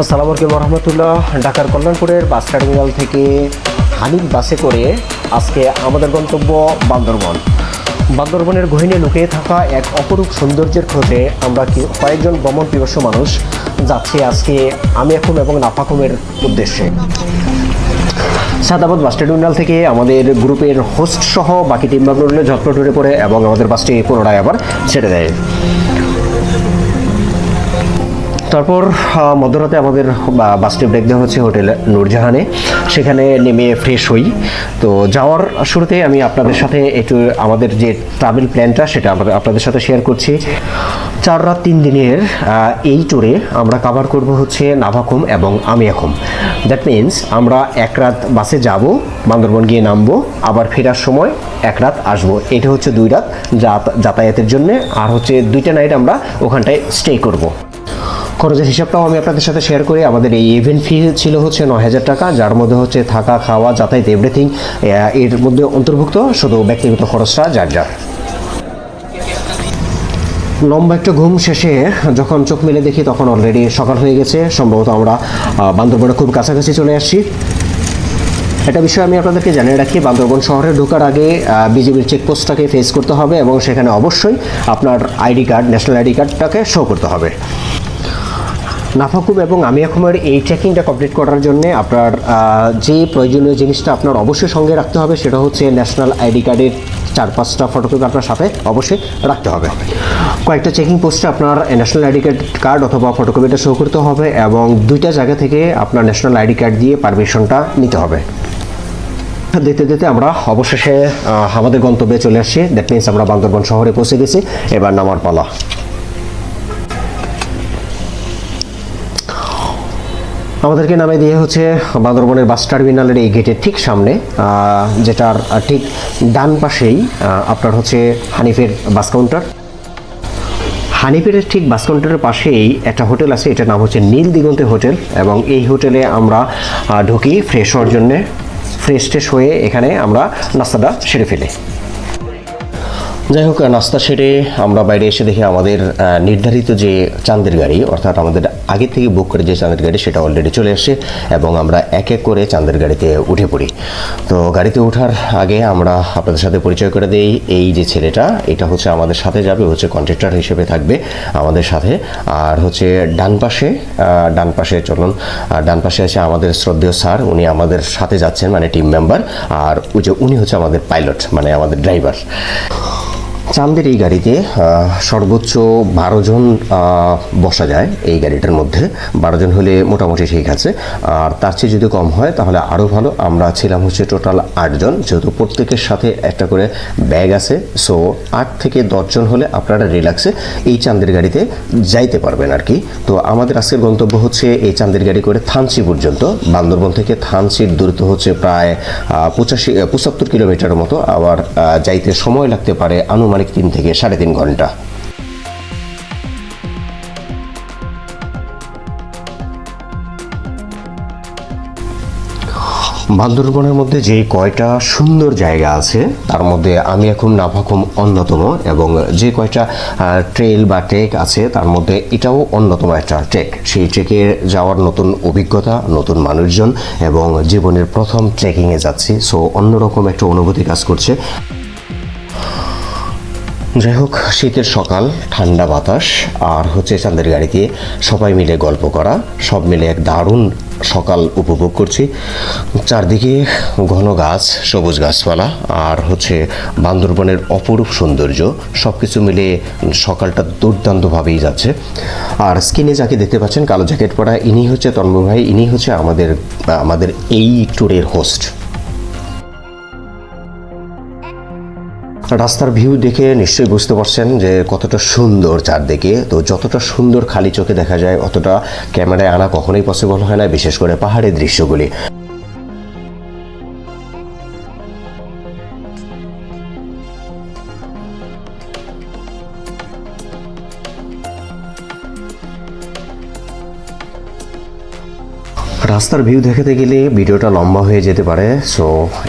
আসসালামু আলাইকুম রহমতুল্লাহ। ঢাকার কল্যাণপুরের বাস টার্মিনাল থেকে হানিফ বাসে করে আজকে আমাদের গন্তব্য বান্দরবন। বান্দরবনের গহীনে লুকিয়ে থাকা এক অপরূপ সৌন্দর্যের খোঁজে আমরা কয়েকজন ভ্রমণ পিপাসু মানুষ যাচ্ছি আজকে আমিয়াখুম এবং নাফাখুমের উদ্দেশ্যে। সাদাবাদ বাস টার্মিনাল থেকে আমাদের গ্রুপের হোস্ট সহ বাকি টিম মেম্বারগুলো ঝটপট ধরে পড়ে এবং আমাদের বাসটি পুনরায় আবার ছেড়ে দেয়। তারপর মধ্যরাতে আমাদের বাসটি ব্রেক দেওয়া হচ্ছে হোটেল নূরজাহানে। সেখানে নেমে ফ্রেশ হই। তো যাওয়ার শুরুতে আমি আপনাদের সাথে একটু আমাদের যে ট্রাভেল প্ল্যানটা সেটা আপনাদের সাথে শেয়ার করছি। 4 রাত 3 দিনের এই ট্যুরে আমরা কভার করব হচ্ছে নাফাখুম এবং আমিয়াখুম। দ্যাট মিনস আমরা 1 রাত বাসে যাব, বান্দরবন গিয়ে নামবো, আবার ফেরার সময় 1 রাত আসবো। এটা হচ্ছে 2 রাত যাতায়াতের জন্য, আর হচ্ছে 2টা নাইট আমরা ওখানটায় স্টে করব। খরচের হিসাবটাও আমি আপনাদের সাথে শেয়ার করি। আমাদের এই ইভেন্ট ফি ছিল হচ্ছে 9,000 টাকা, যার মধ্যে হচ্ছে থাকা, খাওয়া, যাতায়াত এভরিথিং এর মধ্যে অন্তর্ভুক্ত, শুধু ব্যক্তিগত খরচটা যার। লম্বা একটা ঘুম শেষে যখন চোখ মেলে দেখি তখন অলরেডি সকাল হয়ে গেছে। সম্ভবত আমরা বান্দরবনের খুব কাছাকাছি চলে আসছি। একটা বিষয় আমি আপনাদেরকে জানিয়ে রাখি, বান্দরবন শহরে ঢোকার আগে বিজিবির চেকপোস্টটাকে ফেস করতে হবে এবং সেখানে অবশ্যই আপনার আইডি কার্ড, ন্যাশনাল আইডি কার্ডটাকে শো করতে হবে। নাফাখুম এবং আমিয়াখুমের এই ট্রেকিংটা কমপ্লিট করার জন্য আপনার যে প্রয়োজনীয় জিনিসটা আপনার অবশ্যই সঙ্গে রাখতে হবে সেটা হচ্ছে ন্যাশনাল আইডি কার্ডের 4-5টা ফটোকপি আপনার সাথে অবশ্যই রাখতে হবে। কয়েকটা চেকিং পোস্টে আপনার ন্যাশনাল আইডি কার্ড অথবা ফটোকপিটা শো করতে হবে এবং 2টা জায়গা থেকে আপনার ন্যাশনাল আইডি কার্ড দিয়ে পারমিশনটা নিতে হবে। দেখতে আমরা অবশেষে আমাদের গন্তব্যে চলে আসছি। দ্যাট মিনস আমরা বান্দরবন শহরে পৌঁছে গেছি। এবার নামার পালা। আমাদেরকে নামে দিয়ে হচ্ছে বান্দরবনের বাস টার্মিনালের এই গেটের ঠিক সামনে, যেটার ঠিক ডান পাশেই আপনার হচ্ছে হানিফের বাস কাউন্টার। হানিফের ঠিক বাস কাউন্টারের পাশেই একটা হোটেল আছে, এটার নাম হচ্ছে নীল দিগন্তে হোটেল, এবং এই হোটেলে আমরা ঢুকি ফ্রেশ হওয়ার জন্যে। ফ্রেশ হয়ে এখানে আমরা নাস্তাটা সেরে ফেলি। যাই হোক, নাস্তা সেরে আমরা বাইরে এসে দেখি আমাদের নির্ধারিত যে চাঁদের গাড়ি, অর্থাৎ আমাদের আগে থেকে বুক করে যে চাঁদের গাড়ি, সেটা অলরেডি চলে আসে এবং আমরা এক এক করে চাঁদের গাড়িতে উঠে পড়ি। তো গাড়িতে ওঠার আগে আমরা আপনাদের সাথে পরিচয় করে দেই। এই যে ছেলেটা, এটা হচ্ছে আমাদের সাথে যাবে, হচ্ছে কন্ট্রাক্টর হিসেবে থাকবে আমাদের সাথে। আর হচ্ছে ডান পাশে চলুন, ডান পাশে আছে আমাদের শ্রদ্ধেয় স্যার, উনি আমাদের সাথে যাচ্ছেন, মানে টিম মেম্বার। আর উনি হচ্ছে আমাদের পাইলট, মানে আমাদের ড্রাইভার। চাঁদের এই গাড়িতে সর্বোচ্চ 12 জন বসা যায়। এই গাড়িটার মধ্যে 12 জন হলে মোটামুটি ঠিক আছে, আর তার চেয়ে যদি কম হয় তাহলে আরও ভালো। আমরা ছিলাম হচ্ছে টোটাল 8 জন, যেহেতু প্রত্যেকের সাথে একটা করে ব্যাগ আছে। সো 8 থেকে 10 জন হলে আপনারা রিল্যাক্সে এই চাঁদের গাড়িতে যাইতে পারবেন আর কি। তো আমাদের আজকের গন্তব্য হচ্ছে এই চাঁদের গাড়ি করে থানচি পর্যন্ত। বান্দরবন থেকে থানচির দূরত্ব হচ্ছে প্রায় 75 কিলোমিটারের মতো। আবার যাইতে সময় লাগতে পারে আনুমানিক 3 থেকে 3.5 ঘন্টা। বান্দরবনের মধ্যে যে কয়টা সুন্দর জায়গা আছে তার মধ্যে আমিয়াখুম, নাফাখুম অন্যতম, এবং যে কয়টা ট্রেল বা ট্রেক আছে তার মধ্যে এটাও অন্যতম একটা ট্রেক। সেই ট্রেকে যাওয়ার নতুন অভিজ্ঞতা, নতুন মানুষজন, এবং জীবনের প্রথম ট্রেকিংয়ে যাচ্ছি। সো অন্যরকম একটা অনুভূতি কাজ করছে। যাই হোক, শীতের সকাল, ঠান্ডা বাতাস, আর হচ্ছে চাঁদের গাড়িতে সবাই মিলে গল্প করা, সব মিলে এক দারুণ সকাল উপভোগ করছি। চারদিকে ঘন গাছ, সবুজ গাছপালা, আর হচ্ছে বান্দরবনের অপরূপ সৌন্দর্য, সব কিছু মিলে সকালটা দুর্দান্তভাবেই যাচ্ছে। আর স্ক্রিনে যাকে দেখতে পাচ্ছেন কালো জ্যাকেট পরা, ইনি হচ্ছে তন্ময় ভাই। ইনি হচ্ছে আমাদের এই ট্যুরের হোস্ট। রাস্তার ভিউ দেখে নিশ্চয়ই বুঝতে পারছেন যে কতটা সুন্দর চারদিকে। তো যতটা সুন্দর খালি চোখে দেখা যায় অতটা ক্যামেরায় আনা কখনোই পসিবল হয় না, বিশেষ করে পাহাড়ের দৃশ্যগুলি। রাস্তার ভিউ দেখাতে গেলে ভিডিওটা লম্বা হয়ে যেতে পারে। সো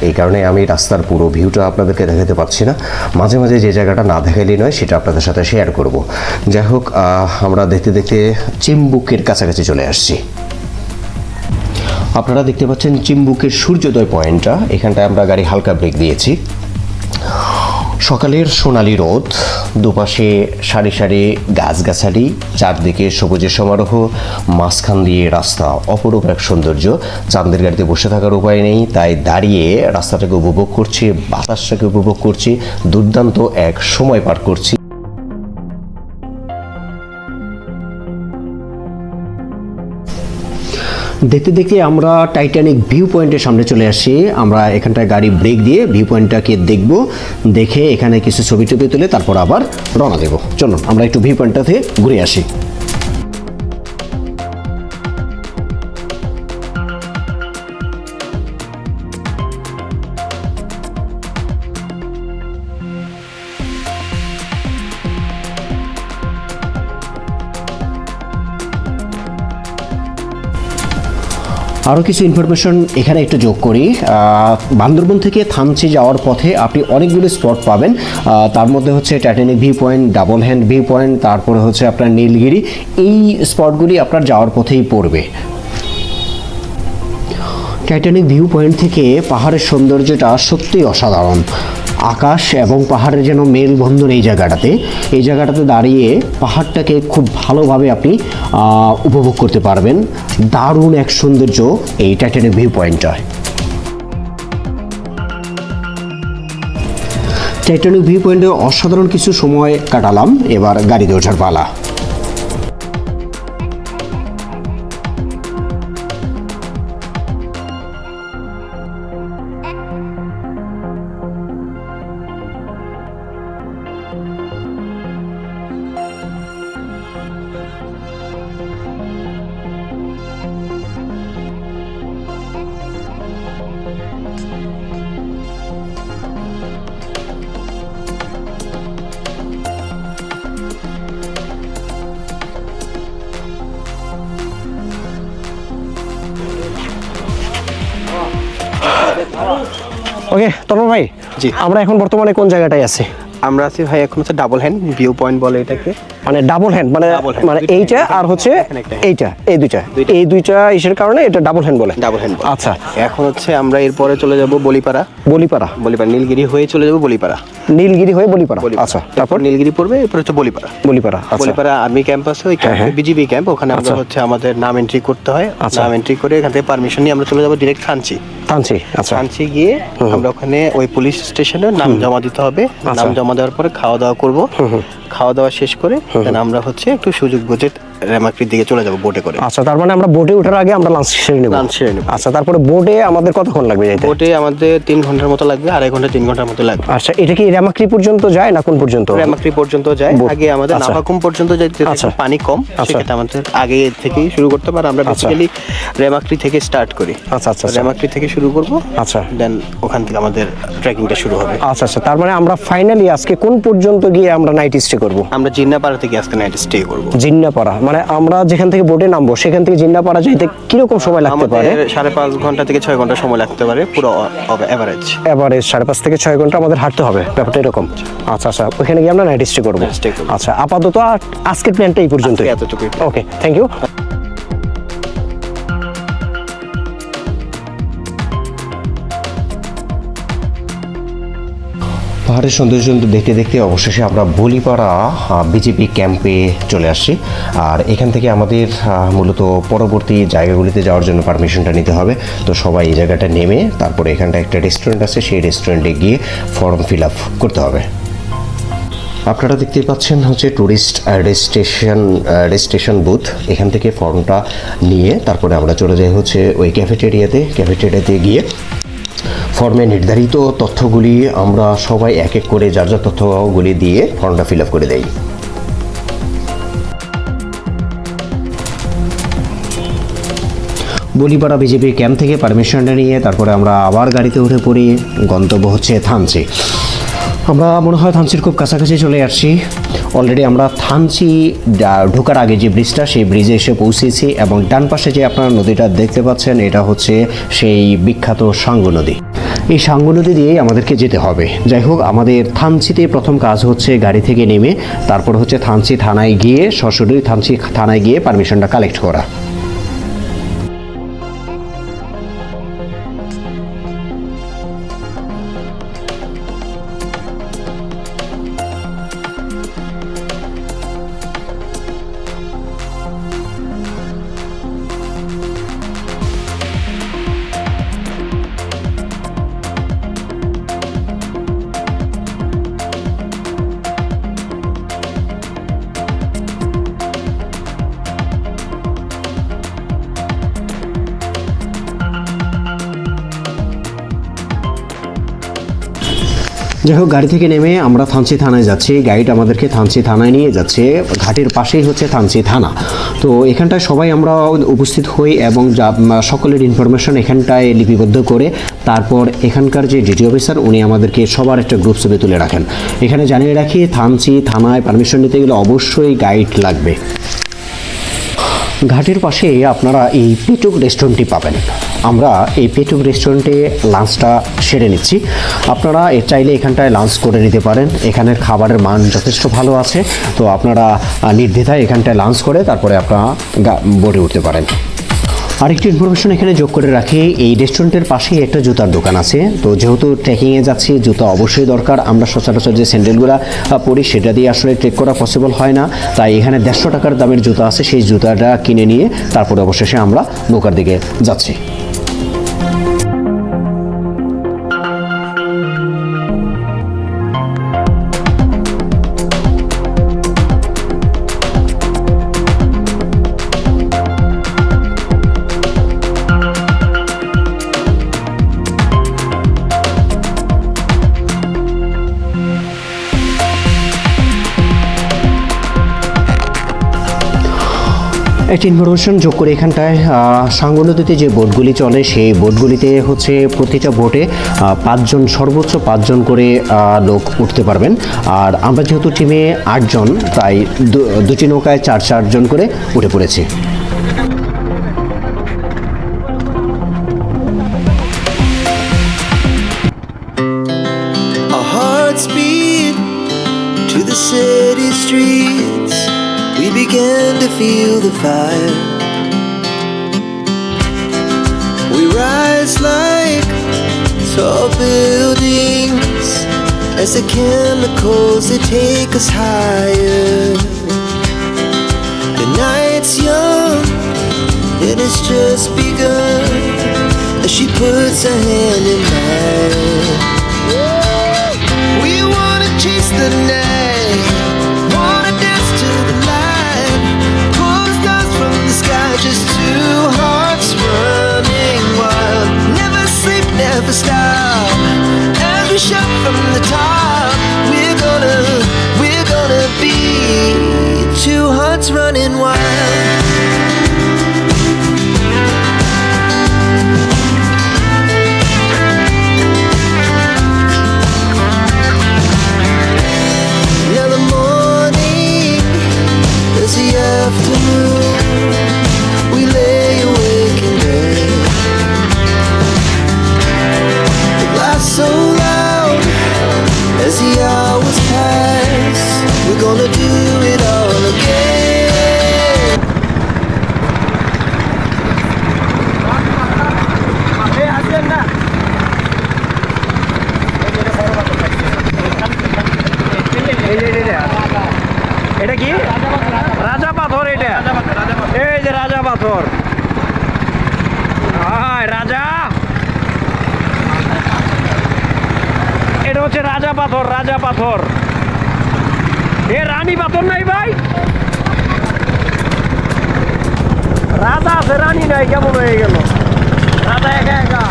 এই কারণে আমি রাস্তার পুরো ভিউটা আপনাদেরকে দেখাতে পারছি না। মাঝে মাঝে যে জায়গাটা না দেখাইলেই নয় সেটা আপনাদের সাথে শেয়ার করব। যাই হোক, আমরা দেখতে দেখতে চিম্বুকের কাছাকাছি চলে আসছি। আপনারা দেখতে পাচ্ছেন চিম্বুকের সূর্যোদয় পয়েন্টটা, এখানটায় আমরা গাড়ি হালকা ব্রেক দিয়েছি। সকালের সোনালি রোদ, দুপাশে সারি সারি গাছগাছালি, চারদিকে সবুজের সমারোহ, মাঝখান দিয়ে রাস্তা, অপরূপ এক সৌন্দর্য। চাঁদের গাড়িতে বসে থাকার উপায় নেই, তাই দাঁড়িয়ে রাস্তাটাকে উপভোগ করছি, বাতাসটাকে উপভোগ করছি, দুর্দান্ত এক সময় পার করছি। দেখতে দেখতে আমরা টাইটানিক ভিউ পয়েন্টের সামনে চলে আসি। আমরা এখানটায় গাড়ি ব্রেক দিয়ে ভিউ পয়েন্টটাকে দেখব, দেখে এখানে কিছু ছবি টবি তুলে তারপর আবার রওনা দেব। চলুন আমরা একটু ভিউ পয়েন্টটাতে ঘুরে আসি। আরও কিছু ইনফরমেশন এখানে একটু যোগ করি। বান্দরবন থেকে থানচি যাওয়ার পথে আপনি অনেকগুলো স্পট পাবেন। তার মধ্যে হচ্ছে Titanic view point, double hand view point, তারপরে হচ্ছে আপনার নীলগিরি। এই স্পটগুলি আপনার যাওয়ার পথেই পড়বে। টাইটানিক ভিউ পয়েন্ট থেকে পাহাড়ের সৌন্দর্যটা সত্যিই অসাধারণ। আকাশ এবং পাহাড়ের যেন মেলবন্ধন এই জায়গাটাতে দাঁড়িয়ে পাহাড়টাকে খুব ভালোভাবে আপনি উপভোগ করতে পারবেন। দারুণ এক সৌন্দর্য এই টাইটানিক ভিউ পয়েন্টটায়। টাইটানিক ভিউ পয়েন্টে অসাধারণ কিছু সময় কাটালাম, এবার গাড়িতে ওঠার পালা। ওকে তরুণ ভাই, জি আমরা এখন বর্তমানে কোন জায়গাটায় আছি? আমরা আছি ভাই এখন হচ্ছে ডাবল হ্যান্ড ভিউ পয়েন্ট বলে এটাকে। মানে ডাবল হ্যান্ড মানে এইটা আর হচ্ছে এইটা, এই দুইটা ইসের কারণে এটা ডাবল হ্যান্ড বলে। Double hand. আচ্ছা, এখন হচ্ছে আমরা এরপরে চলে যাব বলিপাড়া। নীলগিরি হয়ে চলে যাব বলিপাড়া। নীলগিরি হয়ে বলিপাড়া। আচ্ছা, তারপর নীলগিরি পড়বে, এরপর হচ্ছে বলিপাড়া। আচ্ছা। বলিপাড়া আর্মি ক্যাম্প আছে, ওই ক্যাম্পে বিজিবি ক্যাম্প, ওখানে আমরা হচ্ছে আমাদের নাম এন্ট্রি করতে হয়। নাম এন্ট্রি করে এখান থেকে পারমিশন নিয়ে আমরা চলে যাব ডিরেক্ট থানচি। আচ্ছা। থানচি গিয়ে আমরা ওখানে ওই পুলিশ স্টেশনে নাম জমা দিতে হবে। নাম জমা দেওয়ার পরে খাওয়া দাওয়া করব। খাওয়া দাওয়া শেষ করে দেন আমরা হচ্ছে একটু সুযোগ বুঝে রেমাক্রির দিকে চলে যাব বোটে করে। আচ্ছা, তার মানে আমরা বোটে ওঠার আগে আমরা লাঞ্চ সেরে নেব। আচ্ছা, তারপরে বোটে আমাদের কতক্ষণ লাগবে যাইতে? বোটে আমাদের 3 ঘন্টার মতো লাগবে, 2.5 ঘন্টা 3 ঘন্টার মতো লাগবে। আচ্ছা, এটা কি রেমাক্রি পর্যন্ত যায় না কোন পর্যন্ত? রেমাক্রি পর্যন্ত যায়। আগে আমাদের নাভাকুম পর্যন্ত যাইতে পানি কম, সেক্ষেত্রে আমাদের আগে থেকেই শুরু করতে পারি। আমরা বেসিক্যালি রেমাক্রি থেকে স্টার্ট করি। আচ্ছা, রেমাক্রি থেকে শুরু করব। আচ্ছা, দেন ওখান থেকে আমাদের ট্রেকিংটা শুরু হবে। আচ্ছা, তার মানে আমরা ফাইনালি আজকে কোন পর্যন্ত গিয়ে আমরা নাইট স্টে করব? আমরা জিন্নাপাড়া থেকে আজকে নাইট স্টে করব। জিন্নাপাড়া মানে আমরা যেখান থেকে বোটে নামবো সেখান থেকে জিন্নাপাড়া যাইতে কিরকম সময় লাগতে পারে? 5.5 ঘন্টা থেকে 6 ঘন্টা সময় লাগতে পারে, পুরো এভারেজ 5.5 থেকে 6 ঘন্টা আমাদের হাঁটতে হবে, ব্যাপারটা এরকম। আচ্ছা, ওখানে গিয়ে আমরা নাইট স্টে করবো। আচ্ছা, আপাতত আজকের প্ল্যানটা এই পর্যন্ত। ওকে, থ্যাংক ইউ। পাহাড়ের সৌন্দর্য দেখতে দেখতে অবশেষে আমরা বলিপাড়া বিজেপি ক্যাম্পে চলে আসছি। আর এখান থেকে আমাদের মূলত পরবর্তী জায়গাগুলিতে যাওয়ার জন্য পারমিশনটা নিতে হবে। তো সবাই এই জায়গাটা নেমে তারপরে এখানটা একটা রেস্টুরেন্ট আছে, সেই রেস্টুরেন্টে গিয়ে ফর্ম ফিল আপ করতে হবে। আপনারা দেখতে পাচ্ছেন হচ্ছে ট্যুরিস্ট রেজিস্ট্রেশন বুথ। এখান থেকে ফর্মটা নিয়ে তারপরে আমরা চলে যাই হচ্ছে ওই ক্যাফেটেরিয়াতে গিয়ে ফর্মে নির্ধারিত তথ্যগুলি আমরা সবাই এক এক করে যার যার তথ্যগুলি দিয়ে ফর্মটা ফিল আপ করে দেই। বলিপাড়া বিজেপি ক্যাম্প থেকে পারমিশনটা নিয়ে তারপরে আমরা আবার গাড়িতে উঠে পড়ি। গন্তব্য হচ্ছে থানচি। আমরা মনে হয় থানচির খুব কাছাকাছি চলে আসছি। অলরেডি আমরা থানচি ঢোকার আগে যে ব্রিজটা, সেই ব্রিজে এসে পৌঁছেছি এবং ডান পাশে যে আপনারা নদীটা দেখতে পাচ্ছেন এটা হচ্ছে সেই বিখ্যাত সাঙ্গু নদী। এই সাঙ্গু নদী দিয়েই আমাদেরকে যেতে হবে। যাই হোক, আমাদের থানচিতে প্রথম কাজ হচ্ছে গাড়ি থেকে নেমে তারপর হচ্ছে থানচি থানায় গিয়ে সরাসরি থানচি থানায় গিয়ে পারমিশনটা কালেক্ট করা। যাই হোক, গাড়ি থেকে নেমে আমরা থানচি থানায় যাচ্ছি। গাইড আমাদেরকে থানচি থানায় নিয়ে যাচ্ছে। ঘাটের পাশেই হচ্ছে থানচি থানা। তো এখানটায় সবাই আমরা উপস্থিত হই এবং সকলের ইনফরমেশন এখানটায় লিপিবদ্ধ করে তারপর এখানকার যে ডিটি অফিসার উনি আমাদেরকে সবার একটা গ্রুপ ছবি তুলে রাখেন। এখানে জানিয়ে রাখি, থানচি থানায় পারমিশন নিতে গেলে অবশ্যই গাইড লাগবে। ঘাটের পাশে আপনারা এই পেটুক রেস্টুরেন্টটি পাবেন। আমরা এই পেটুক রেস্টুরেন্টে লাঞ্চটা সেরে নিচ্ছি। আপনারা চাইলে এখানটায় লাঞ্চ করে নিতে পারেন। এখানের খাবারের মান যথেষ্ট ভালো আছে। তো আপনারা নির্দ্বিধায় এখানটায় লাঞ্চ করে তারপরে আপনারা বোটে উঠতে পারেন। আরেকটি ইনফরমেশন এখানে যোগ করে রাখি, এই রেস্টুরেন্টের পাশেই একটা জুতার দোকান আছে। তো যেহেতু ট্রেকিংয়ে যাচ্ছি, জুতা অবশ্যই দরকার। আমরা সচরাচর যে স্যান্ডেলগুলো পরি সেটা দিয়ে আসলে ট্রেক করা পসিবল হয় না। তাই এখানে 150 টাকার দামের জুতা আছে, সেই জুতাটা কিনে নিয়ে তারপরে অবশেষে আমরা নৌকার দিকে যাচ্ছি। একটি ইনফরমেশন যোগ করে এখানটায় সাঙ্গু নদীতে যে বোটগুলি চলে সেই বোটগুলিতে হচ্ছে প্রতিটা বোটে 5 জন, সর্বোচ্চ 5 জন করে লোক উঠতে পারবেন। আর আমরা যেহেতু টিমে 8 জন, তাই দুটি নৌকায় 4 জন করে উঠে পড়েছি। Our hearts beat to the city streets. We began to feel the fire. We rise like tall buildings as the chemicals they take us higher. The night's young and it's just begun as she puts her hand in mine. We wanna chase the night, wanna dance to the light, pull stars from the sky, just two hearts running wild. Never sleep, never stop, as we shout from the top. We're gonna be two hearts running wild. Now the morning is the afternoon. We lay awake in bed. The glass so loud as the hours pass. We're gonna do it all again. এটা কি রাজা পাথর? এটা এই যে রাজা পাথর। রাজা, এটা হচ্ছে রাজা পাথর। রাজা পাথর এ রানী পাথর নাই ভাই। রাজা আছে, রানী নাই, কেমন হয়ে গেল? রাজা একা একা।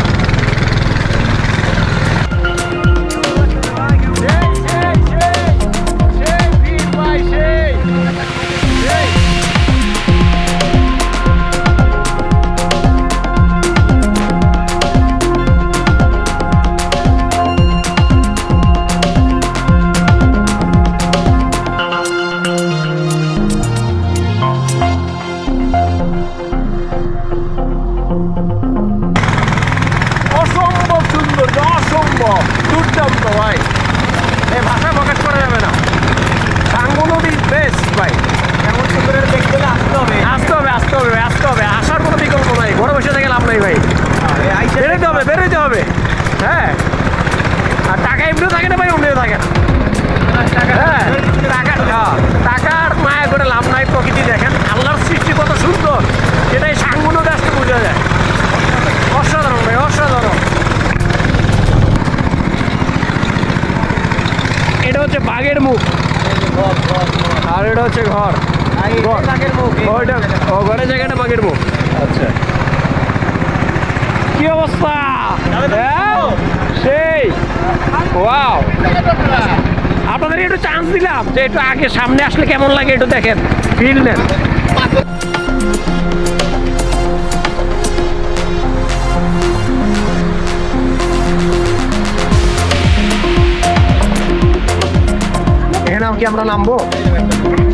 অসম্ভব সুন্দর, অসম্ভব দুর্দান্ত ভাই। এই ভাষা প্রকাশ করা যাবে না। সাঙ্গু নদী বেস্ট ভাই। এমন সুন্দর দেখতে হলে আসতে হবে, আসতে হবে, আসতে হবে, আসতে হবে। আসার কোনো বিকল্প নাই, ঘরে বসে থেকে লাভ নাই ভাই। বেরোতে হবে, বেরোতে হবে। হ্যাঁ, আর টাকা এমনিও থাকে না ভাই, অমনিও থাকে না। হ্যাঁ, টাকার মায়া করে লাভ নাই। প্রকৃতি দেখেন, আল্লাহর সৃষ্টি কত সুন্দর, সেটাই সাঙ্গু নদী আসতে বোঝা যায়। অসাধারণ ভাই, অসাধারণ। এটা হচ্ছে বাঘের মুখ, আর এটা হচ্ছে ঘর। ঘরের জায়গাটা বাঘের মুখ। আচ্ছা, কি অবস্থা? সেই ওয়াও, আপনাদের একটু চান্স দিলাম যে একটু আগে সামনে আসলে কেমন লাগে একটু দেখেন, ফিল নেন। এখানে কি আমরা নামবো?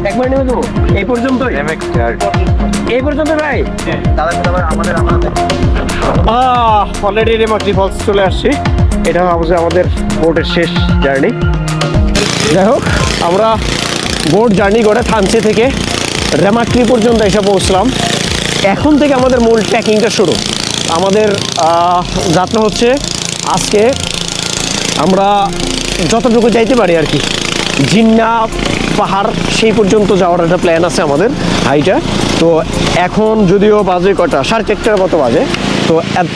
একবার নেমে দেবো এই পর্যন্তই? এই পর্যন্ত ভাই? অলরেডি রেমাক্রি ফলস চলে আসছি। এটা হচ্ছে আমাদের বোটের শেষ জার্নি। যাই হোক, আমরা বোট জার্নি করে থানচি থেকে রেমাক্রি পর্যন্ত এসে পৌঁছলাম। এখন থেকে আমাদের মূল ট্রেকিংটা শুরু। আমাদের যাত্রা হচ্ছে আজকে আমরা যতটুকু যাইতে পারি আর কি, জিন্না পাহাড় সেই পর্যন্ত যাওয়ার একটা প্ল্যান আছে আমাদের হাইটা। তো এখন যদিও বাজে কটা, 4:30টার মতো বাজে। তো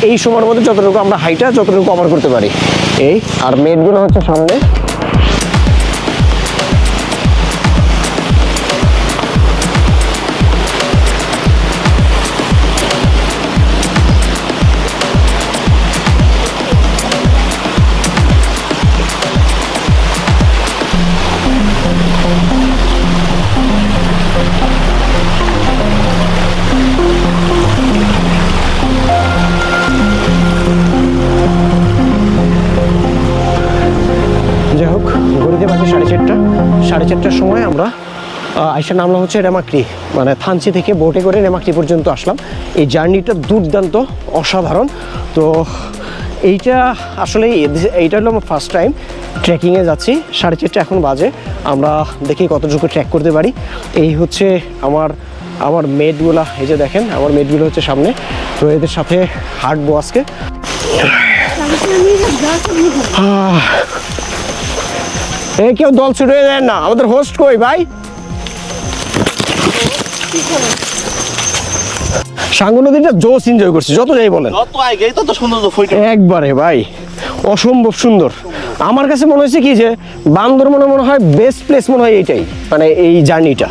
এই সময়ের মধ্যে যতটুকু আমরা হাইটা যতটুকু কভার করতে পারি এই। আর মেটগুলো হচ্ছে সামনে। যাই হোক, ঘড়িতে বাজে 4:30। 4:30টার সময় আমরা আইসা নামলাম হচ্ছে রেমাক্রি, মানে থানচি থেকে বোটে করে রেমাক্রি পর্যন্ত আসলাম। এই জার্নিটা দুর্দান্ত, অসাধারণ। তো এইটা আসলে এইটা হলো আমার ফার্স্ট টাইম ট্রেকিংয়ে যাচ্ছি। 4:30 এখন বাজে। আমরা দেখি কতটুকু ট্রেক করতে পারি। এই হচ্ছে আমার মেটগুলো, এই যে দেখেন আমার মেটগুলো হচ্ছে সামনে। তো এদের সাথে হাঁটবো আজকে। এই কেউ দল ছুটে যায় না, আমাদের হোস্ট কই ভাই? সাঙ্গু নদীটা জোস এনজয় করছি, যত যাই বলেন একবারে ভাই, অসম্ভব সুন্দর। আমার কাছে মনে হয়েছে কি যে বান্দরবনে মনে হয় বেস্ট প্লেস মনে হয় এইটাই, মানে এই জার্নিটা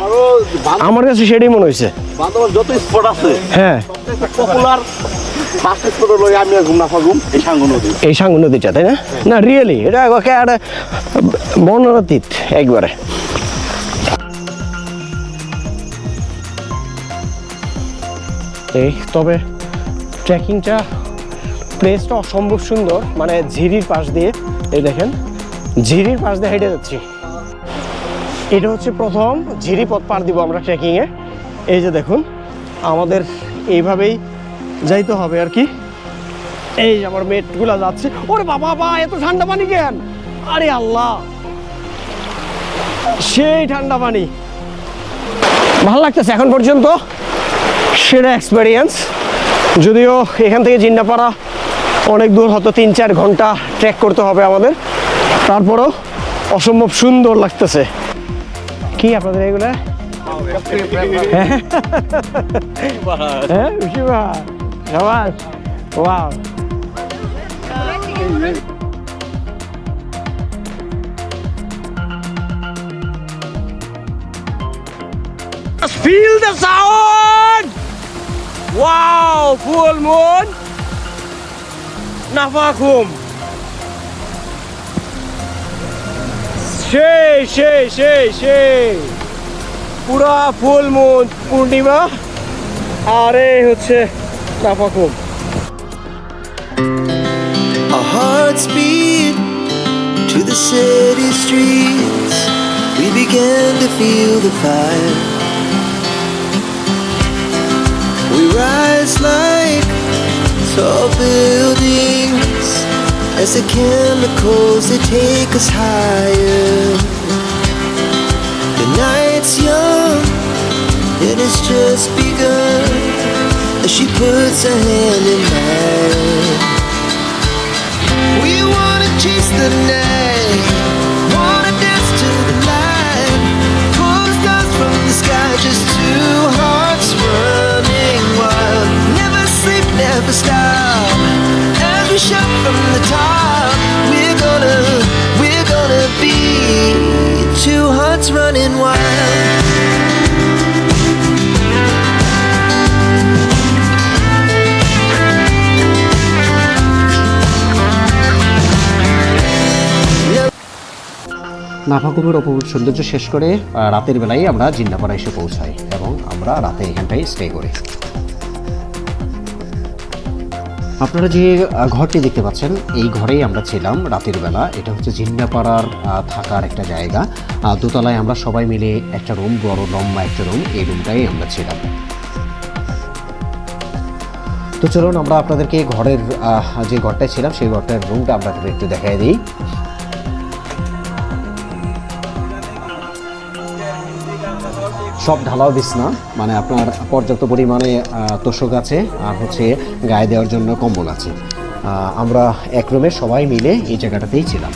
আমার কাছে সেটাই মনে হয়েছে। যত স্পট আছে, হ্যাঁ, পপুলার এই সাঙ্গু নদীটা, তাই না? না রিয়েলি এটা একটা বর্ণনাতীত একবারে। এই তবে ট্রেকিংটা প্লেসটা অসম্ভব সুন্দর, মানে ঝিরির পাশ দিয়ে, এই দেখেন ঝিরির পাশ দিয়ে হেঁটে যাচ্ছি। এটা হচ্ছে প্রথম ঝিরি পথ পার দিব আমরা ট্রেকিংয়ে। এই যে দেখুন আমাদের এইভাবেই যাইতে হবে আর কি। এই যে আমার মেটগুলা যাচ্ছে। ওরে বাবা বা, এত ঠান্ডা পানি কেন? আরে আল্লাহ, সেই ঠান্ডা পানি, ভালো লাগতেছে এখন পর্যন্ত, সেরা এক্সপেরিয়েন্স। যদিও এখান থেকে জিন্নাপাড়া অনেক দূর, হয়তো 3-4 ঘন্টা ট্রেক করতে হবে আমাদের, তারপরও অসম্ভব সুন্দর লাগতেছে। কি আপনাদের এগুলা? হ্যাঁ, সবাই wow. Feel the sound! Wow, full moon. Nafakum. সেই পুরা ফুল মুন পূর্ণিমা, আর এই হচ্ছে Nafakhum. Our hearts beat to the city streets. We began to feel the fire. We rise like tall buildings as the chemicals, they take us higher. The night's young and it's just begun as she puts her hand in mine. We wanna chase the night, wanna dance to the light, pull stars from the sky, just two hearts running wild. Never sleep, never stop, as we shout from the top. We're gonna be two hearts running wild. নাফাকুমের অপূর্ব সৌন্দর্য শেষ করে রাতের বেলায় আমরা জিন্নাপাড়া এসে পৌঁছাই এবং আমরা রাতে এখানটায় স্টে করি। আপনারা যে ঘরটি দেখতে পাচ্ছেন এই ঘরেই আমরা ছিলাম রাতের বেলা। এটা হচ্ছে জিন্নাপাড়ার থাকার একটা জায়গা। দোতলায় আমরা সবাই মিলে একটা রুম, বড় লম্বা একটা রুম, এই রুমটাই আমরা ছিলাম। তো চলুন আমরা আপনাদেরকে ঘরের যে ঘরটায় ছিলাম সেই ঘরটার রুমটা আপনাদের একটু দেখাই দিই। সব ঢালাও বিছনা, মানে আপনার পর্যাপ্ত পরিমাণে তোষক আছে আর হচ্ছে গায়ে দেওয়ার জন্য কম্বল আছে। আমরা এক রুমে সবাই মিলে এই জায়গাটাতেই ছিলাম।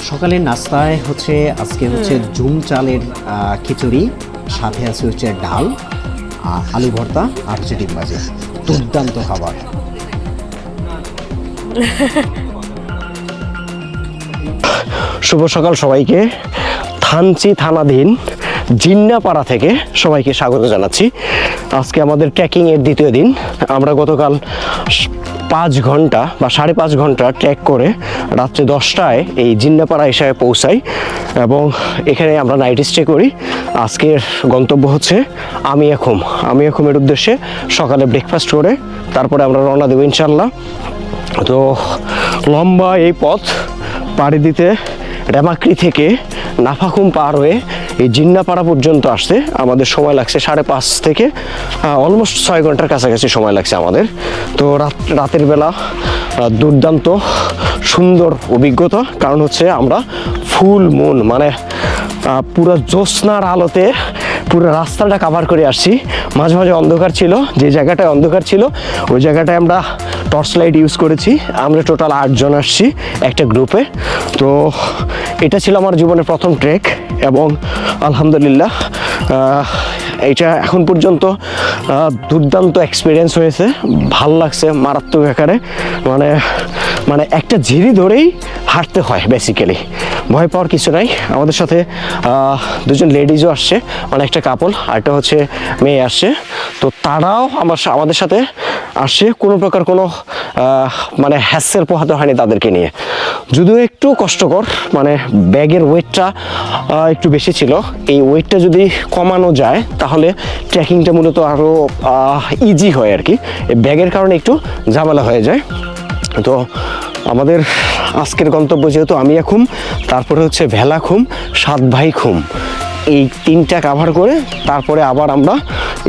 সকালের নাস্তায় হচ্ছে আজকে হচ্ছে ঝুম চালের খিচুড়ি, সাথে আছে হচ্ছে ডাল, আলু ভর্তা আর হচ্ছে ডিম ভাজি। দুর্দান্ত খাবার। শুভ সকাল সবাইকে। থানচি থানাধীন জিন্নাপাড়া থেকে সবাইকে স্বাগত জানাচ্ছি। আজকে আমাদের ট্রেকিংয়ের দ্বিতীয় দিন। আমরা গতকাল 5 ঘন্টা বা 5.5 ঘন্টা ট্রেক করে রাত্রে 10টায় এই জিন্নাপাড়া এসে পৌঁছাই এবং এখানে আমরা নাইট স্টে করি। আজকের গন্তব্য হচ্ছে আমিয়াখুমের উদ্দেশ্যে। সকালে ব্রেকফাস্ট করে তারপরে আমরা রওনা দেবো ইনশাল্লাহ। তো লম্বা এই পথ পাড়ি দিতে রেমাক্রি থেকে নাফাকুম পার হয়ে এই জিন্নাপাড়া পর্যন্ত আসতে আমাদের সময় লাগছে 5.5 থেকে অলমোস্ট 6 ঘন্টার কাছাকাছি সময় লাগছে আমাদের। তো রাতের বেলা দুর্দান্ত সুন্দর অভিজ্ঞতা, কারণ হচ্ছে আমরা ফুল মুন মানে পুরো জ্যোৎস্নার আলোতে পুরো রাস্তাটা কাভার করে আসছি। মাঝে মাঝে অন্ধকার ছিল, যে জায়গাটায় অন্ধকার ছিল ওই জায়গাটায় আমরা টর্চ লাইট ইউজ করেছি। আমরা টোটাল 8 জন আসছি একটা গ্রুপে। তো এটা ছিল আমার জীবনের প্রথম ট্রেক এবং আলহামদুলিল্লাহ এটা এখন পর্যন্ত দুর্দান্ত এক্সপিরিয়েন্স হয়েছে। ভাল লাগছে মারাত্মক আকারে। মানে একটা ঝিরি ধরেই হাঁটতে হয় বেসিক্যালি, ভয় পাওয়ার কিছু নাই। আমাদের সাথে 2জন লেডিজও আসছে, মানে একটা কাপল আর একটা হচ্ছে মেয়ে আসছে। তো তারাও আমাদের সাথে আসছে, কোনো প্রকার কোনো মানে হ্যাসেল পোহাতে হয়নি তাদেরকে নিয়ে। যদিও একটু কষ্টকর, মানে ব্যাগের ওয়েটটা একটু বেশি ছিল। এই ওয়েটটা যদি কমানো যায় তাহলে ট্রেকিংটা মূলত আরও ইজি হয় আর কি। এই ব্যাগের কারণে একটু ঝামেলা হয়ে যায়। তো আমাদের আজকের গন্তব্য যেহেতু আমিয়াখুম, তারপরে হচ্ছে ভেলাখুম, 7 ভাই খুম, এই 3টা কাভার করে তারপরে আবার আমরা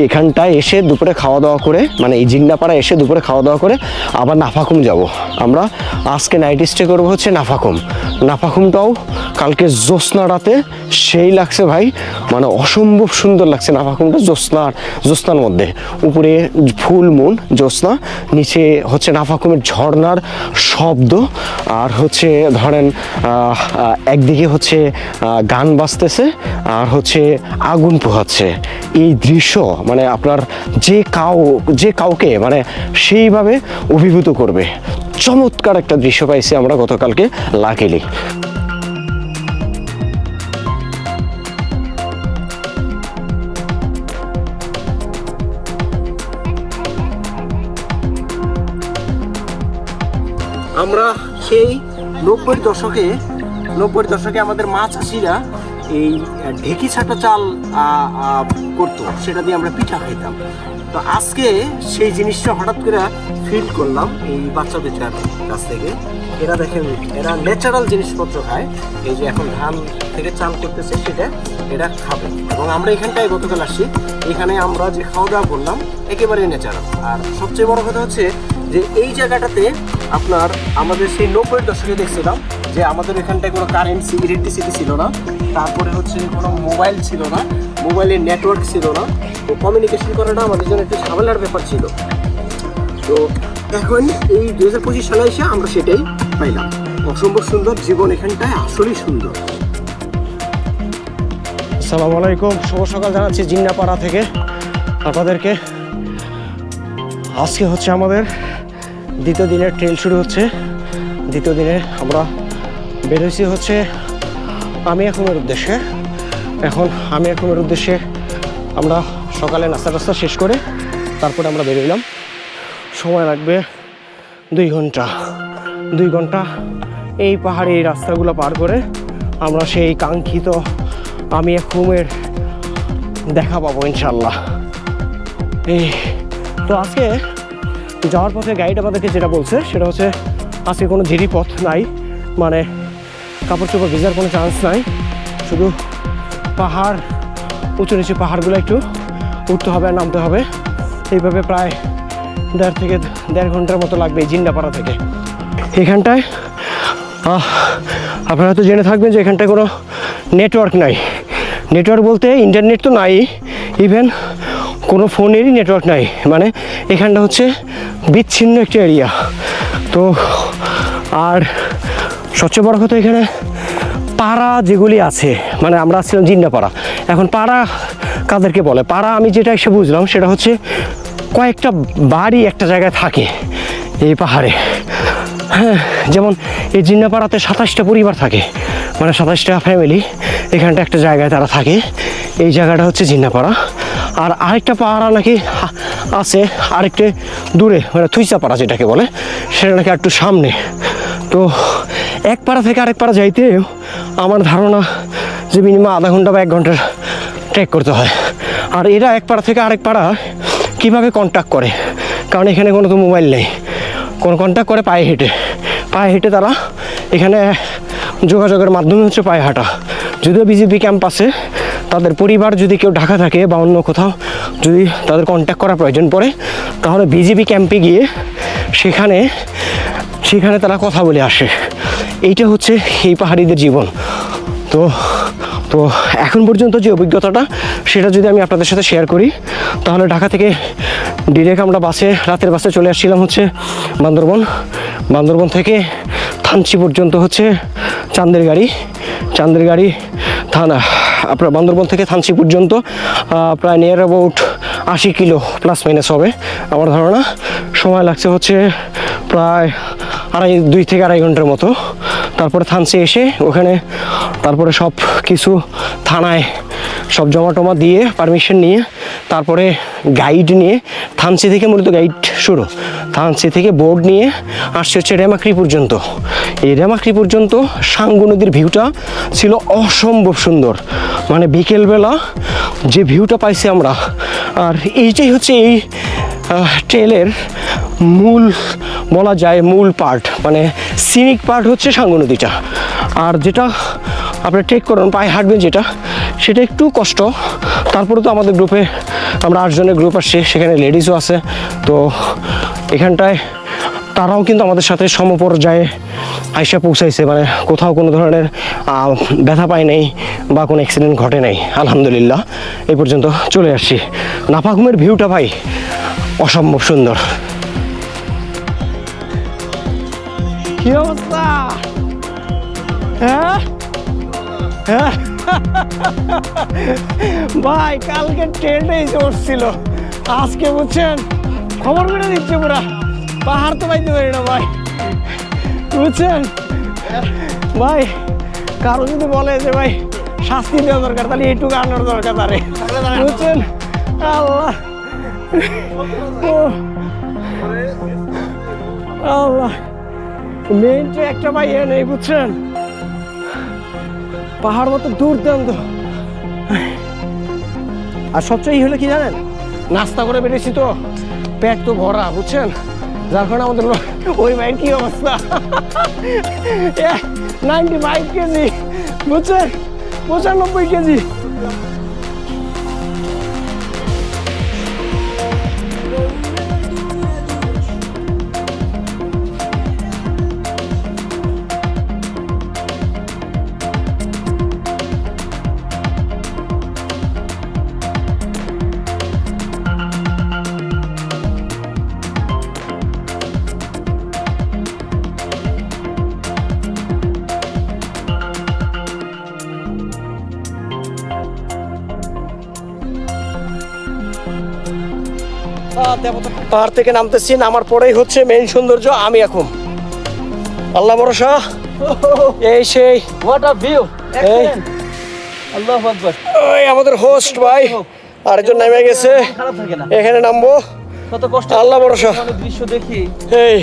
এখানটায় এসে দুপুরে খাওয়া দাওয়া করে, মানে এই জিন্নাপাড়া এসে দুপুরে খাওয়া দাওয়া করে আবার নাফাকুম যাব। আমরা আজকে নাইট স্টে করবো হচ্ছে নাফাকুমটাও কালকে জ্যোৎস্না রাতে সেই লাগছে ভাই, মানে অসম্ভব সুন্দর লাগছে নাফাকুমটা। জ্যোৎস্নার মধ্যে উপরে ফুল মুন জ্যোৎস্না, নিচে হচ্ছে নাফাকুমের ঝর্ণার শব্দ, আর হচ্ছে ধরেন একদিকে হচ্ছে গান বাজতেছে আর হচ্ছে আগুন পোহাচ্ছে। এই দৃশ্য মানে আপনার যে কাউকে মানে সেইভাবে অভিভূত করবে। চমৎকার একটা দৃশ্য পাইছি আমরা গতকালকে লাকিলি। আমরা সেই 90-এর দশকে আমাদের মা চাষিরা এই ঢেকি ছাটা চাল করতো, সেটা দিয়ে আমরা পিঠা খাইতাম। তো আজকে সেই জিনিসটা হঠাৎ করে ফিল করলাম এই বাচ্চা দুটার কাছ থেকে। এরা দেখেন, এরা ন্যাচারাল জিনিসপত্র খায়। এই যে এখন ধান থেকে চাল করতেছে সেটা এরা খাবে। এবং আমরা এখানটায় গতকাল আসছি, এখানে আমরা যে খাওয়া দাওয়া করলাম একেবারেই ন্যাচারাল। আর সবচেয়ে বড় কথা হচ্ছে যে এই জায়গাটাতে আপনার আমাদের সেই 90-এর দশকে দেখছিলাম যে আমাদের এখানটায় কোনো কারেন্ট ইলেকট্রিসিটি ছিল না, তারপরে হচ্ছে কোনো মোবাইল ছিল না, মোবাইলের নেটওয়ার্ক ছিল না। তো কমিউনিকেশন করাটা আমাদের জন্য একটু ঝামেলার ব্যাপার ছিল। তো এখন এই 2025 সালে এসে আমরা সেটাই পাইলাম। অসম্ভব সুন্দর জীবন এখানটায়, আসলেই সুন্দর। আসসালামু আলাইকুম, শুভ সকাল জানাচ্ছি জিন্নাপাড়া থেকে আপনাদেরকে। আজকে হচ্ছে আমাদের দ্বিতীয় দিনের ট্রেল শুরু হচ্ছে। দ্বিতীয় দিনে আমরা বেরোইছি হচ্ছে আমিয়াখুমের উদ্দেশ্যে। এখন আমিয়াখুমের উদ্দেশ্যে আমরা সকালে নাস্তা টাস্তা শেষ করে তারপরে আমরা বেরোইলাম। সময় লাগবে 2 ঘন্টা এই পাহাড়ে এই রাস্তাগুলো পার করে আমরা সেই কাঙ্ক্ষিত আমিয়া খুমের দেখা পাবো ইনশাল্লাহ। এই তো আজকে যাওয়ার পথে গাইড আমাদেরকে যেটা বলছে সেটা হচ্ছে আজকে কোনো ঝিরি পথ নাই, মানে কাপড় চোপড় ভেজার কোনো চান্স নাই, শুধু পাহাড় উঁচু নিচু পাহাড়গুলো একটু উঠতে হবে আর নামতে হবে। এইভাবে প্রায় 1.5 ঘন্টার মতো লাগবে এই জিন্নাপাড়া থেকে। এখানটায় আপনারা হয়তো জেনে থাকবেন যে এখানটায় কোনো নেটওয়ার্ক নাই। নেটওয়ার্ক বলতে ইন্টারনেট তো নাই, ইভেন কোনো ফোনেরই নেটওয়ার্ক নাই, মানে এখানটা হচ্ছে বিচ্ছিন্ন একটা এরিয়া। তো আর সবচেয়ে বড় কথা এখানে পাড়া যেগুলি আছে, মানে আমরা ছিলাম জিন্নাপাড়া, এখন পাড়া কাদেরকে বলে? পাড়া আমি যেটা এসে বুঝলাম সেটা হচ্ছে কয়েকটা বাড়ি একটা জায়গায় থাকে এই পাহাড়ে। হ্যাঁ, যেমন এই জিন্নাপাড়াতে 27টা পরিবার থাকে, মানে 27টা ফ্যামিলি এখানটা একটা জায়গায় তারা থাকে। এই জায়গাটা হচ্ছে জিন্নাপাড়া। আর আরেকটা পাড়া নাকি আছে আরেকটা দূরে, মানে থুইচাপাড়া যেটাকে বলে, সেটা নাকি একটু সামনে। তো এক পাড়া থেকে আরেক পাড়া যাইতে আমার ধারণা যে মিনিমাম আধা ঘন্টা বা 1 ঘন্টার ট্রেক করতে হয়। আর এরা এক পাড়া থেকে আরেক পাড়া কীভাবে কন্ট্যাক্ট করে, কারণ এখানে কোনো তো মোবাইল নেই, কোনো কন্ট্যাক্ট করে পায়ে হেঁটে তারা এখানে যোগাযোগের মাধ্যমে হচ্ছে পায়ে হাঁটা। যদিও বিজেপি ক্যাম্প আছে, তাদের পরিবার যদি কেউ ঢাকা থাকে বা অন্য কোথাও যদি তাদের কন্ট্যাক্ট করার প্রয়োজন পড়ে তাহলে বিজেপি ক্যাম্পে গিয়ে সেখানে তারা কথা বলে আসে। এইটা হচ্ছে এই পাহাড়িদের জীবন। তো এখন পর্যন্ত যে অভিজ্ঞতাটা সেটা যদি আমি আপনাদের সাথে শেয়ার করি, তাহলে ঢাকা থেকে ডিরেক্ট আমরা রাতের বাসে চলে আসছিলাম হচ্ছে বান্দরবন থেকে থানচি পর্যন্ত হচ্ছে চাঁদের গাড়ি থানা। আপনার বান্দরবন থেকে থানচি পর্যন্ত প্রায় near about 80 kilo plus minus হবে আমার ধারণা। সময় লাগছে হচ্ছে প্রায় 2 থেকে আড়াই ঘন্টার মতো। তারপরে থানচি এসে ওখানে তারপরে সব কিছু থানায় সব জমা দিয়ে পারমিশন নিয়ে তারপরে গাইড নিয়ে থানচি থেকে মূলত গাইড শুরু, থানচি থেকে বোর্ড নিয়ে আসছে হচ্ছে রেমাক্রি পর্যন্ত। এই রেমাক্রি পর্যন্ত সাঙ্গু নদীর ভিউটা ছিল অসম্ভব সুন্দর, মানে বিকেলবেলা যে ভিউটা পাইছি আমরা। আর এইটাই হচ্ছে এই ট্রেলের মূল বলা যায় মূল পার্ট, মানে সিনিক পার্ট হচ্ছে সাঙ্গু নদীটা। আর যেটা আপনার ট্রেক করেন পায়ে হাঁটবেন সেটা একটু কষ্ট। তারপরে তো আমাদের গ্রুপে আমরা 8 জনের গ্রুপ আসছে, সেখানে লেডিসও আছে। তো এখানটায় তারাও কিন্তু আমাদের সাথে সমপর্যায়ে আইসা পৌঁছাইছে, মানে কোথাও কোনো ধরনের ব্যথা পায় নাই বা কোনো অ্যাক্সিডেন্ট ঘটে নাই, আলহামদুলিল্লাহ। এই পর্যন্ত চলে আসছি। নাফাকুমের ভিউটা ভাই অসম্ভব সুন্দর। কি অবস্থা? হ্যাঁ ভাই, কালকে ট্রেনটা এসে উঠছিল, আজকে বুঝছেন খবর করে দিচ্ছে পুরা। পাহাড় তো পাইতে পারি না ভাই, বুঝছেন ভাই। কারো যদি বলে যে ভাই শাস্তি দেওয়া দরকার, তাহলে এইটুকু আনার দরকার তারে, বুঝছেন। আল্লাহ আল্লাহ, মেইন তো একটা ভাই নেই, বুঝছেন। পাহাড় মতো দুর্দান্ত। আর সবচেয়ে হলো কি জানেন, নাস্তা করে বেরিয়েছি তো পেট তো ভরা, বুঝছেন, যার কারণে আমাদের ওই ভাইয়ের কি অবস্থা, 95 কেজি, বুঝছেন, 95 কেজি। পাহাড় থেকে নামতেছি, নামার পরেই হচ্ছে মেইন সৌন্দর্য আমি এখন আল্লাহ ভরসা। এই সেই হোয়াট আ ভিউ, আল্লাহু আকবার। ওই আমাদের হোস্ট ভাই আরেকজন নেমে গেছে, খারাপ থাকে না, এখানে নামবো, কত কষ্ট, আল্লাহ ভরসা। দৃশ্য দেখি। এই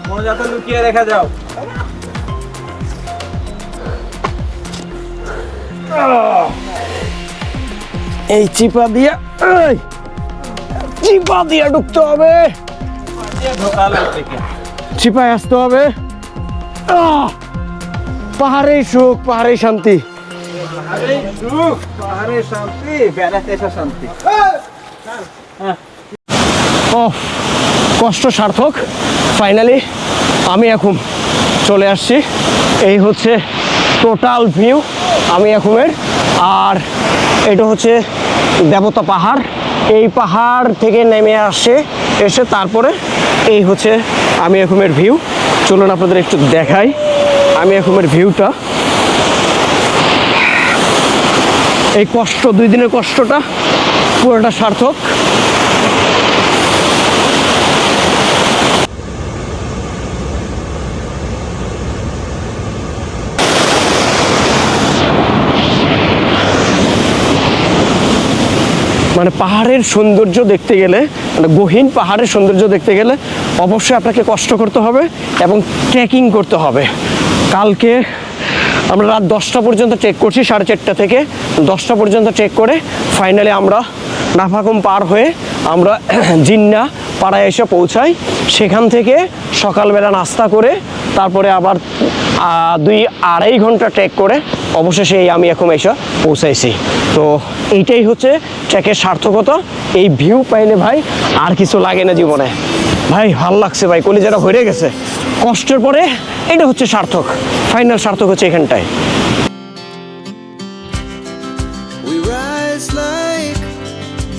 মজা তো লুকিয়ে রেখে যাও। এই চিপা দিয়া ঢুকতে হবে, চিপায় আসতে হবে। পাহাড়েই সুখ, পাহাড়েই শান্তি। পাহাড়ে শান্তি, বেড়াতে এসে শান্তি। ও কষ্ট সার্থক। ফাইনালি আমি এখন চলে আসছি। এই হচ্ছে টোটাল ভিউ আমি এখনের। আর এটা হচ্ছে দেবতা পাহাড়। এই পাহাড় থেকে নেমে এসে তারপরে এই হচ্ছে আমি এখনের ভিউ। চলুন আপনাদের একটু দেখাই আমি এখনের ভিউটা। এই কষ্ট, 2 দিনের কষ্টটা পুরোটা সার্থক। মানে পাহাড়ের সৌন্দর্য দেখতে গেলে, মানে গহীন পাহাড়ের সৌন্দর্য দেখতে গেলে অবশ্যই আপনাকে কষ্ট করতে হবে এবং ট্রেকিং করতে হবে। কালকে আমরা রাত 10টা পর্যন্ত ট্রেক করছি, 4:30 থেকে 10টা পর্যন্ত ট্রেক করে ফাইনালি আমরা নাফাকুম পার হয়ে আমরা জিন্না পাড়ায় এসে পৌঁছাই। সেখান থেকে সকালবেলা নাস্তা করে তারপরে আবার 2-2.5 ঘন্টা ট্রেক করে অবশেষে এই আমি এখন এসে পৌঁছাইছি। তো এইটাই হচ্ছে ট্রেকের সার্থকতা। এই ভিউ পাইলে ভাই আর কিছু লাগে না জীবনে। ভাই ভাল লাগছে ভাই, কলিজাটা ভরে গেছে। কষ্টের পরে এটা হচ্ছে সার্থক। ফাইনাল সার্থক হচ্ছে এখানটায়। We rise like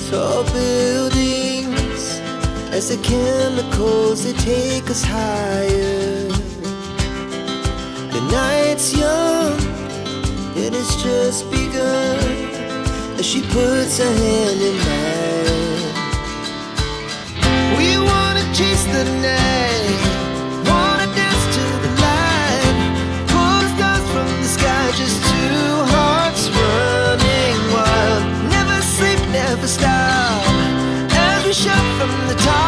tall buildings as the chemicals they take us higher. The night's young and it's just begun as she puts her hand in mine. We wanna chase the night, wanna dance to the light, pull stars from the sky, just two hearts running wild. Never sleep, never stop, as we shout from the top.